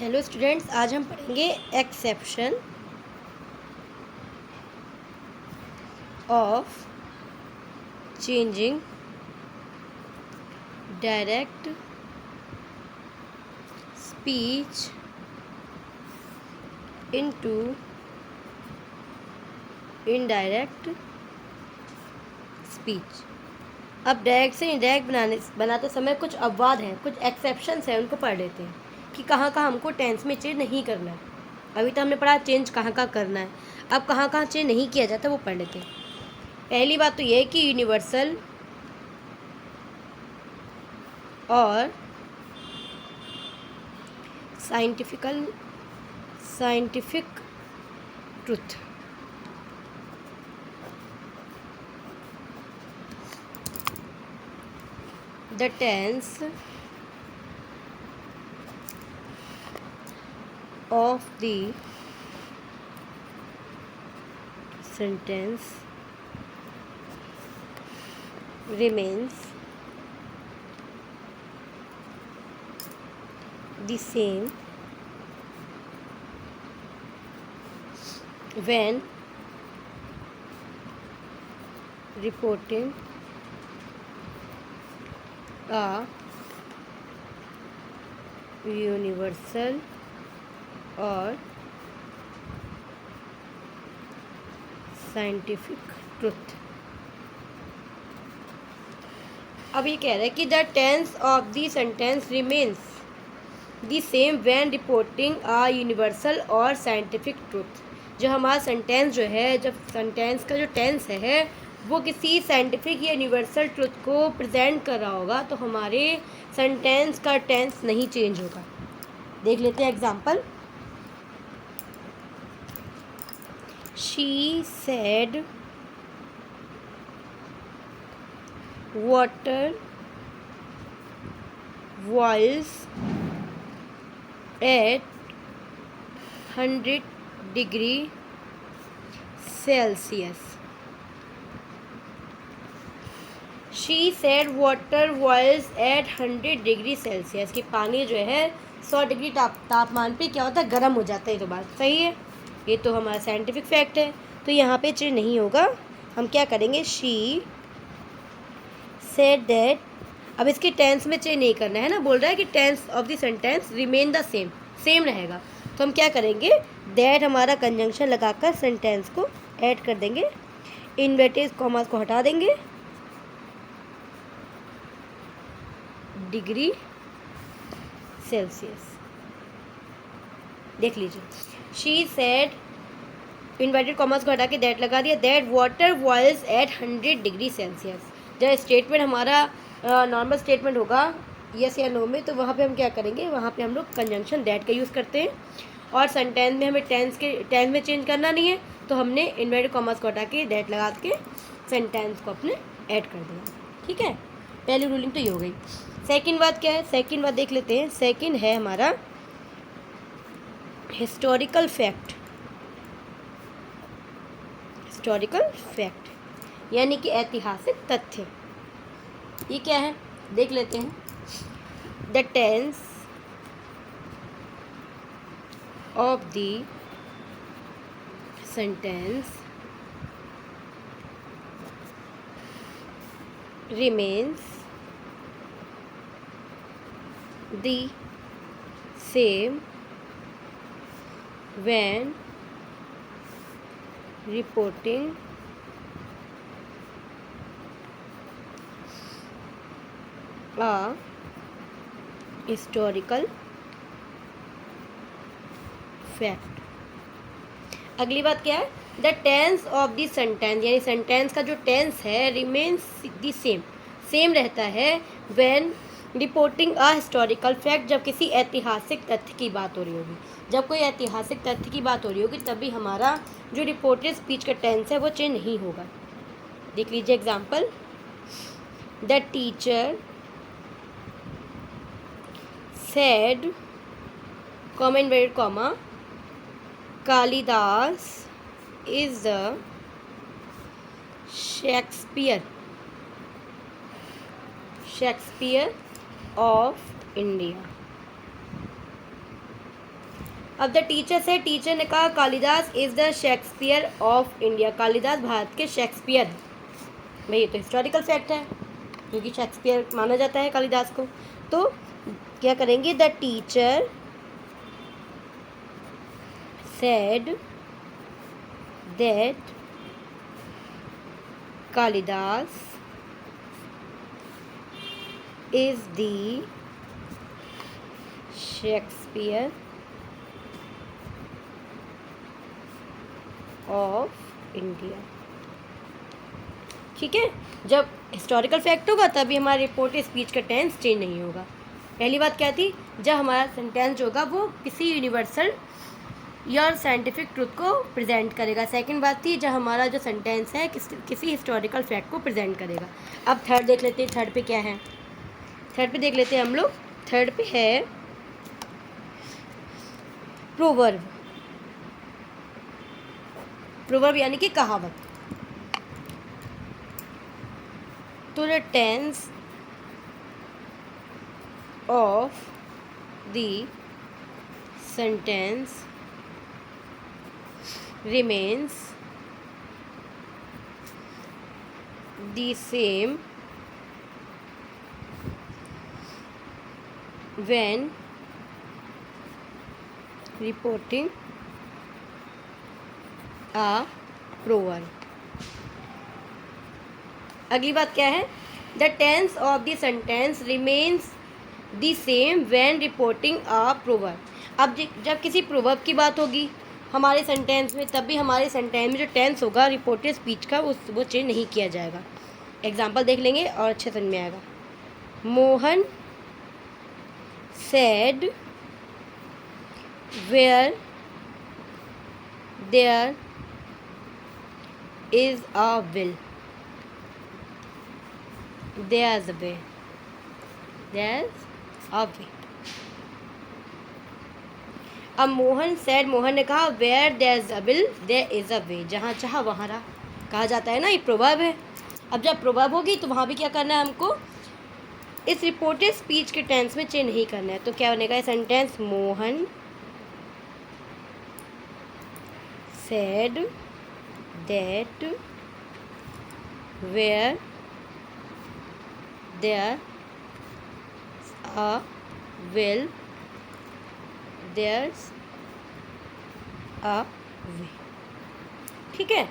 Hello students, आज हम पढ़ेंगे exception of changing direct speech into indirect speech. अब डायरेक्ट से इनडायरेक्ट बनाते समय कुछ अपवाद हैं, कुछ एक्सेप्शंस हैं, उनको पढ़ लेते हैं कि कहाँ कहाँ हमको टेंस में चेंज नहीं करना है। अभी तो हमने पढ़ा चेंज कहाँ कहाँ करना है, अब कहाँ कहाँ चेंज नहीं किया जाता वो पढ़ लेते हैं। पहली बात तो ये है कि यूनिवर्सल और scientific truth. The tense of the sentence remains the same when reporting a universal or scientific truth। अब ये कह रहा है कि the tense of the sentence remains the same when reporting a universal और साइंटिफिक ट्रुथ। जो हमारा sentence जो है, जब सेंटेंस का जो टेंस है वो किसी साइंटिफिक या यूनिवर्सल ट्रुथ को प्रेजेंट कर रहा होगा तो हमारे सेंटेंस का टेंस नहीं चेंज होगा। देख लेते हैं example. She said water boils at 100 degree Celsius। She said water boils at 100 degree Celsius कि पानी जो है 100 डिग्री तापमान पे क्या होता है, गर्म हो जाता है। ये तो बात सही है, ये तो हमारा साइंटिफिक फैक्ट है, तो यहाँ पे चेंज नहीं होगा। हम क्या करेंगे, शी सेड दैट। अब इसके टेंस में चेंज नहीं करना है ना, बोल रहा है कि tense of the sentence remain the same रहेगा। तो हम क्या करेंगे, दैट हमारा कंजंक्शन लगाकर सेंटेंस को ऐड कर देंगे, इन्वर्टेड कॉमास को हटा देंगे, डिग्री सेल्सियस। देख लीजिए, शी सेड, इन्वर्टेड कॉमास को हटा के दैट लगा दिया, that water boils at 100 degree Celsius. जब स्टेटमेंट हमारा नॉर्मल स्टेटमेंट होगा यस या नो में, तो वहाँ पे हम क्या करेंगे, वहाँ पे हम लोग कंजंक्शन दैट का यूज़ करते हैं। और सेंटेंस में हमें टेंस में चेंज करना नहीं है, तो हमने इन्वर्टेड कॉमास को हटा के दैट लगा के सेंटेंस को अपने ऐड कर दिया। ठीक है, पहली रूलिंग तो ये हो गई। सेकंड बात क्या है, सेकंड बात देख लेते हैं। सेकंड है हमारा हिस्टोरिकल फैक्ट। हिस्टोरिकल फैक्ट यानी कि ऐतिहासिक तथ्य। ये क्या है, देख लेते हैं। The tense of the sentence remains the same when reporting a historical fact। अगली बात क्या है, the tense of the sentence यानी सेंटेंस का जो टेंस है रिमेन्स द सेम रहता है when reporting a historical fact, जब किसी ऐतिहासिक तथ्य की बात हो रही होगी। जब कोई ऐतिहासिक तथ्य की बात हो रही होगी तभी हमारा जो रिपोर्टेड स्पीच का टेंस है वो चेंज नहीं होगा। देख लीजिए example. The teacher said, comma inverted comma, Kalidas is the Shakespeare of India. अब द टीचर से, टीचर ने कहा Kalidas is the Shakespeare of India, Kalidas Bharat के शेक्सपियर। भाई ये तो हिस्टोरिकल फैक्ट है, क्योंकि शेक्सपियर माना जाता है कालिदास को। तो क्या करेंगे, the teacher said that Kalidas is the Shakespeare of India. ठीक है, जब हिस्टोरिकल फैक्ट होगा तभी हमारी रिपोर्ट स्पीच का टेंस चेंज नहीं होगा। पहली बात क्या थी, जब हमारा सेंटेंस जो होगा वो किसी यूनिवर्सल या साइंटिफिक ट्रुथ को प्रेजेंट करेगा। सेकंड बात थी, जब हमारा जो सेंटेंस है किसी हिस्टोरिकल फैक्ट को प्रेजेंट करेगा। अब थर्ड देख लेते हैं, थर्ड पे क्या है, थर्ड पे देख लेते हैं हम लोग। थर्ड पे है प्रोवर्ब, प्रोवर्ब यानी कि कहावत। तो the tense of the sentence remains the same when reporting a proverb। अगली बात क्या है, the tense of the sentence remains the same when reporting a proverb. अब जब किसी प्रोवर्ब की बात होगी हमारे सेंटेंस में, तब भी हमारे सेंटेंस में जो टेंस होगा रिपोर्टेड स्पीच का वो चेंज नहीं किया जाएगा। एग्जांपल देख लेंगे और अच्छे समझ में आएगा। Mohan said where there is a will there is a way, there is a way. अब मोहन सेड, मोहन ने कहा where there is a will there is a way, जहाँ चाह वहाँ राह, कहा जाता है ना, ये प्रोवर्ब है। अब जब प्रोवर्ब होगी तो वहाँ भी क्या करना है हमको, इस रिपोर्टेड स्पीच के टेंस में चेंज नहीं करना है। तो क्या बनेगा sentence, Mohan said that where there a will there's a way. ठीक है,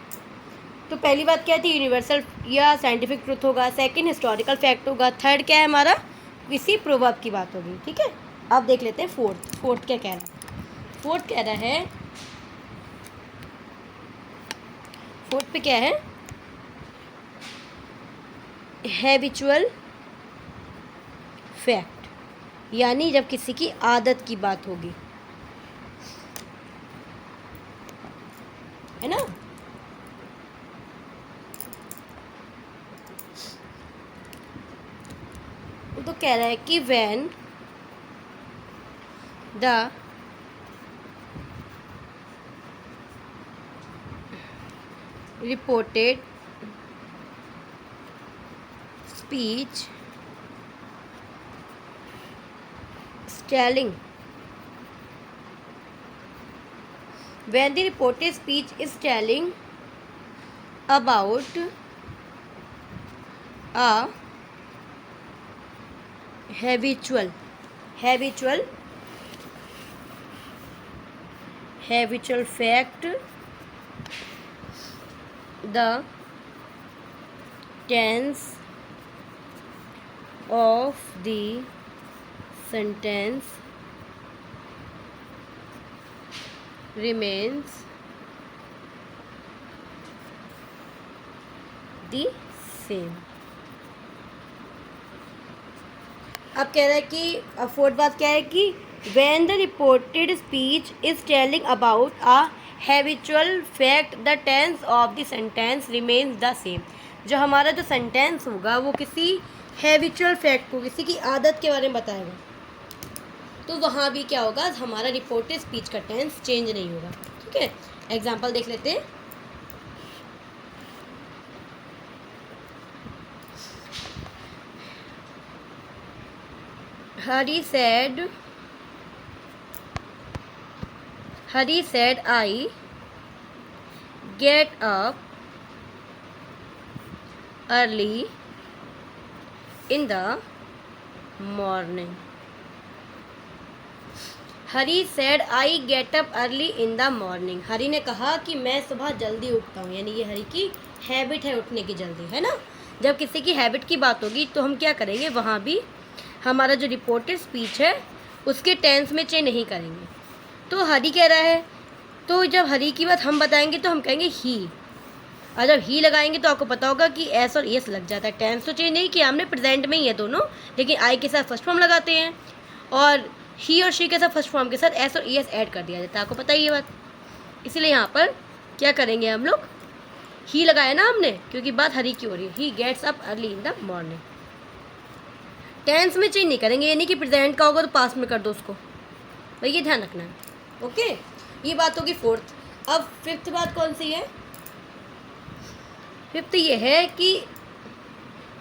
तो पहली बात क्या थी, यूनिवर्सल या साइंटिफिक ट्रुथ होगा। सेकंड हिस्टोरिकल फैक्ट होगा। थर्ड क्या है हमारा, किसी प्रोवर्ब की बात होगी। ठीक है, अब देख लेते हैं फोर्थ। फोर्थ क्या कह रहा है, फोर्थ कह रहा है, फोर्थ पे क्या है, हैबिचुअल फैक्ट, यानी जब किसी की आदत की बात होगी, है ना। तो कह रहा है कि when the reported speech telling when the reported speech is telling about a habitual fact, the tense of the sentence remains the same। अब कह रहा है कि फोर्थ बात क्या है कि when the reported speech is telling about a habitual fact the tense of the sentence remains the same। जो हमारा जो सेंटेंस होगा वो किसी हैबिचुअल फैक्ट को, किसी की आदत के बारे में बताएगा, तो वहाँ भी क्या होगा, हमारा रिपोर्टेड स्पीच का टेंस चेंज नहीं होगा। ठीक है, एग्जांपल देख लेते हैं। Hari said Hari said I get up early in the morning. Hari said I get up early in the morning. Hari ने कहा कि मैं सुबह जल्दी उठता हूँ, यानी ये हरी की हैबिट है उठने की जल्दी, है ना। जब किसी की हैबिट की बात होगी तो हम क्या करेंगे, वहाँ भी हमारा जो रिपोर्टेड स्पीच है उसके टेंस में चेंज नहीं करेंगे। तो हरी कह रहा है, तो जब हरी की बात हम बताएंगे तो हम कहेंगे ही, और जब ही लगाएंगे तो आपको पता होगा कि एस और एस लग जाता है। टेंस तो चेंज नहीं किया हमने, प्रेजेंट में ही है दोनों, लेकिन आई के साथ फर्स्ट फॉर्म लगाते हैं और ही और शी के साथ फर्स्ट फॉर्म के साथ एस और एस ऐड कर दिया जाता है, आपको पता ही ये बात। इसीलिए यहाँ पर क्या करेंगे हम लोग, ही लगाया ना हमने, क्योंकि बात हरी की हो रही है। He gets up early in the morning. Tense में चेंज नहीं करेंगे, यानी कि प्रेजेंट का होगा तो पास्ट में कर दो उसको, भाई ये ध्यान रखना है। ओके, ये बात होगी फोर्थ। अब फिफ्थ बात कौन सी है, फिफ्थ ये है कि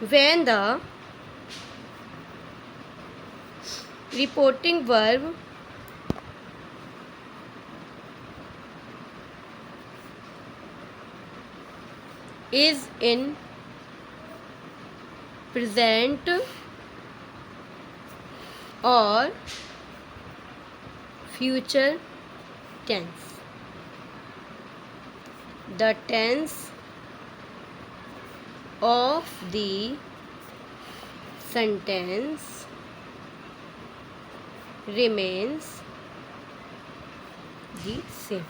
when the reporting verb is in present or future tense, the tense of the sentence remains the same।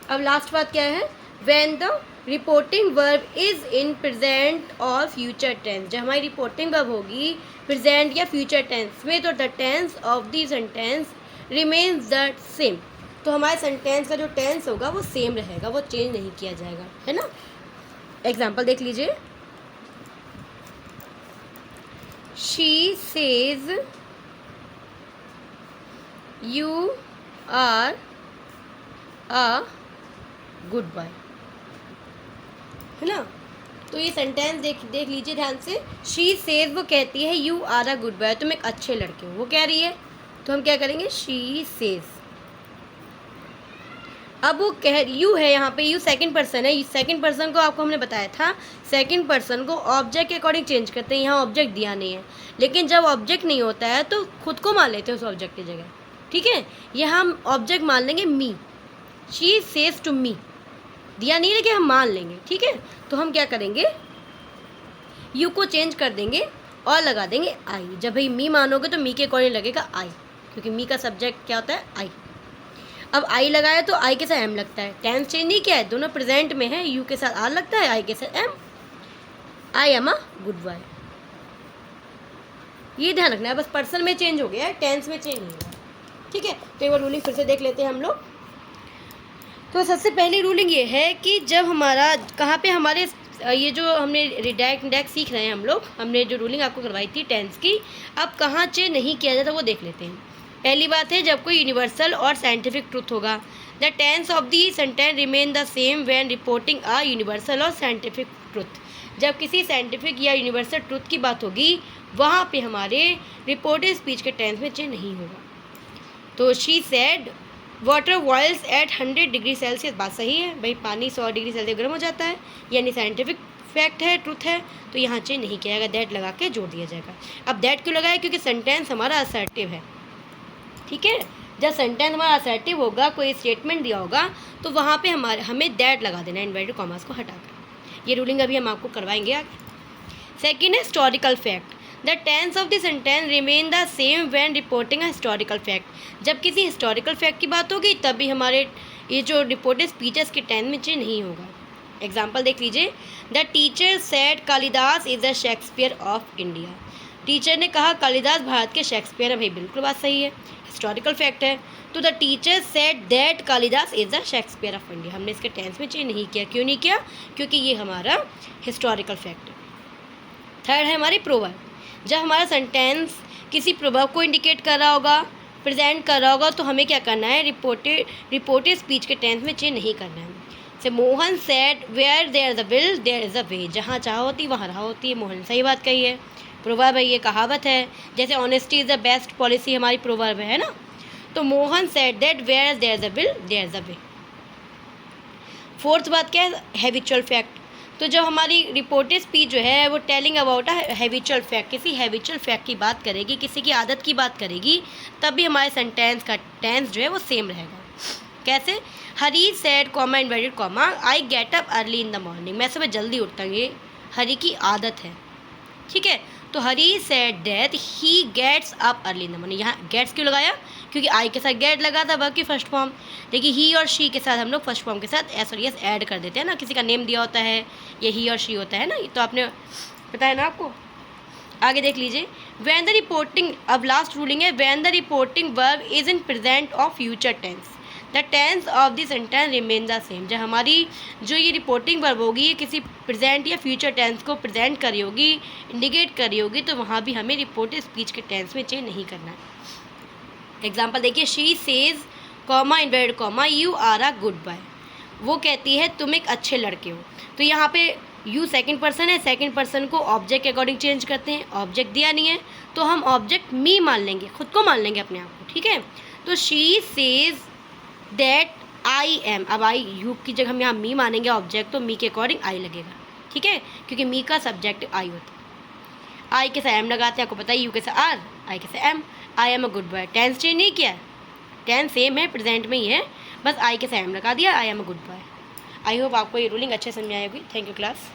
अब लास्ट बात क्या है, when the reporting verb is in present or future tense। जब हमारी रिपोर्टिंग वर्ब होगी present या future tense में तो the tense of the sentence remains the same। तो हमारे सेंटेंस का जो टेंस होगा वो सेम रहेगा, वो चेंज नहीं किया जाएगा, है ना। एग्जाम्पल देख लीजिए, she says you are a good boy, है ना। तो ये सेंटेंस देख लीजिए ध्यान से। शी सेज वो कहती है you are a good boy, तुम एक अच्छे लड़के हो, वो कह रही है, तो हम क्या करेंगे, शी सेज। अब वो कह यू है, यहाँ पे यू सेकंड पर्सन है। सेकंड पर्सन को आपको हमने बताया था, सेकंड पर्सन को ऑब्जेक्ट के अकॉर्डिंग चेंज करते हैं। यहाँ ऑब्जेक्ट दिया नहीं है, लेकिन जब ऑब्जेक्ट नहीं होता है तो खुद को मान लेते हैं उस ऑब्जेक्ट की जगह, ठीक है। यहाँ हम ऑब्जेक्ट मान लेंगे मी, शी सेज टू मी, दिया नहीं लेकिन हम मान लेंगे, ठीक है। तो हम क्या करेंगे, यू को चेंज कर देंगे और लगा देंगे आई। जब भाई मी मानोगे तो मी के अकॉर्डिंग लगेगा आई, क्योंकि मी का सब्जेक्ट क्या होता है, आई। अब आई लगाया तो आई के साथ एम लगता है, टेंस चेंज नहीं किया है, दोनों प्रेजेंट में है। यू के साथ आर लगता है, आई के साथ am, I am a good boy. ये ध्यान रखना है, बस पर्सन में चेंज हो गया है, टेंस में चेंज नहीं हुआ, ठीक है। तो एक बार रूलिंग फिर से देख लेते हैं हम लोग। तो सबसे पहली रूलिंग ये है कि जब हमारा कहाँ पे हमारे ये जो हमने रिडैक्ट इंडेक्स सीख रहे हैं हम लोग, हमने जो रूलिंग आपको करवाई थी टेंस की, अब कहाँ चेंज नहीं किया जाता वो देख लेते हैं। पहली बात है, जब कोई यूनिवर्सल और साइंटिफिक ट्रुथ होगा, the tense of the sentence remain the same when reporting a universal और साइंटिफिक ट्रुथ। जब किसी साइंटिफिक या यूनिवर्सल ट्रुथ की बात होगी वहाँ पे हमारे रिपोर्टेड स्पीच के टेंस में चेंज नहीं होगा। तो she said water boils at 100 degree Celsius, बात सही है भाई, पानी 100 डिग्री सेल्सियस गर्म हो जाता है, यानी साइंटिफिक फैक्ट है, ट्रुथ है, तो यहाँ चेंज नहीं किया जाएगा, दैट लगा के जोड़ दिया जाएगा। अब दैट क्यों लगाया, क्योंकि सेंटेंस हमारा असर्टिव है, ठीक है। जब सेंटेंस हमारा असर्टिव होगा, कोई स्टेटमेंट दिया होगा, तो वहाँ पे हमें दैट लगा देना है, इन्वर्टेड कॉमास को हटाकर। ये रूलिंग अभी हम आपको करवाएंगे आगे। सेकेंड है historical fact, the tense of the sentence remain the same when reporting a historical fact. जब किसी हिस्टोरिकल फैक्ट की बात होगी तभी हमारे ये जो रिपोर्टेड स्पीचेस के टेंस में चेंज नहीं होगा। एग्जाम्पल देख लीजिए, the teacher said Kalidas is the Shakespeare of India. Teacher ने कहा कालिदास भारत के शेक्सपियर है, भाई बिल्कुल बात सही है, हिस्टोरिकल फैक्ट है। तो the teacher said that Kalidas is the Shakespeare of India, हमने इसके टेंस में चेंज नहीं किया। क्यों नहीं किया, क्योंकि ये हमारा हिस्टोरिकल फैक्ट है। थर्ड है हमारी प्रोवर्ब, जब हमारा सेंटेंस किसी प्रोवर्ब को इंडिकेट कर रहा होगा, प्रेजेंट कर रहा होगा, तो हमें क्या करना है, रिपोर्टेड स्पीच के टेंस में चेंज नहीं करना है। से Mohan said where there is a will there is a way, जहाँ चाह होती वहाँ राह होती है। मोहन सही बात कही है, प्रोवर्ब है, ये कहावत है। जैसे honesty is the best policy हमारी प्रोवर्ब है ना। तो Mohan said that where there is a will there is a way. Fourth बात क्या है, हैबिचुअल फैक्ट। तो जब हमारी रिपोर्टेड स्पीच जो है वो telling about a habitual fact, किसी हैबिचुअल फैक्ट की बात करेगी, किसी की आदत की बात करेगी, तब भी हमारे सेंटेंस का टेंस जो है वो सेम रहेगा। कैसे, Hari said comma inverted comma I get up early in the morning, मैं सुबह जल्दी उठता हूँ, ये हरी की आदत है, ठीक है। तो Hari said that he gets up early in the morning, यहाँ गेट्स क्यों लगाया, क्योंकि आई के साथ गेट लगा था वर्ब की फर्स्ट फॉर्म। देखिए ही और शी के साथ हम लोग फर्स्ट फॉर्म के साथ एस और यस ऐड कर देते हैं ना, किसी का नेम दिया होता है ये ही और शी होता है ना, तो आपने बताया ना आपको। आगे देख लीजिए, वैन द रिपोर्टिंग, अब लास्ट रूलिंग है, when the reporting verb is in present of future tense the tense of the sentence remain the same. जब हमारी जो ये रिपोर्टिंग वर्ब होगी ये किसी प्रेजेंट या फ्यूचर टेंस को प्रेजेंट करी होगी, इंडिकेट करी होगी, तो वहाँ भी हमें रिपोर्टेड स्पीच के टेंस में चेंज नहीं करना है। एग्जाम्पल देखिए, she says comma inverted comma you are a good boy, वो कहती है तुम एक अच्छे लड़के हो। तो यहाँ पे यू सेकंड पर्सन है, सेकंड पर्सन को ऑब्जेक्ट के अकॉर्डिंग चेंज करते हैं, ऑब्जेक्ट दिया नहीं है तो हम ऑब्जेक्ट मी मान लेंगे, खुद को मान लेंगे अपने आप को, ठीक है। तो she says that I am, अब आई यू की जगह हम यहाँ मी मानेंगे ऑब्जेक्ट, तो मी के अकॉर्डिंग आई लगेगा, ठीक है, क्योंकि मी का सब्जेक्ट आई होता है। आई के साथ एम लगाते हैं, आपको पता है, यू के साथ आर, आई के साथ am, I am a good boy. Tense change नहीं किया, टेंस सेम है, प्रेजेंट में ही है, बस आई के साथ एम लगा दिया, आई am a good boy. I hope आपको ये रूलिंग अच्छे समझ में आई होगी। Thank you class.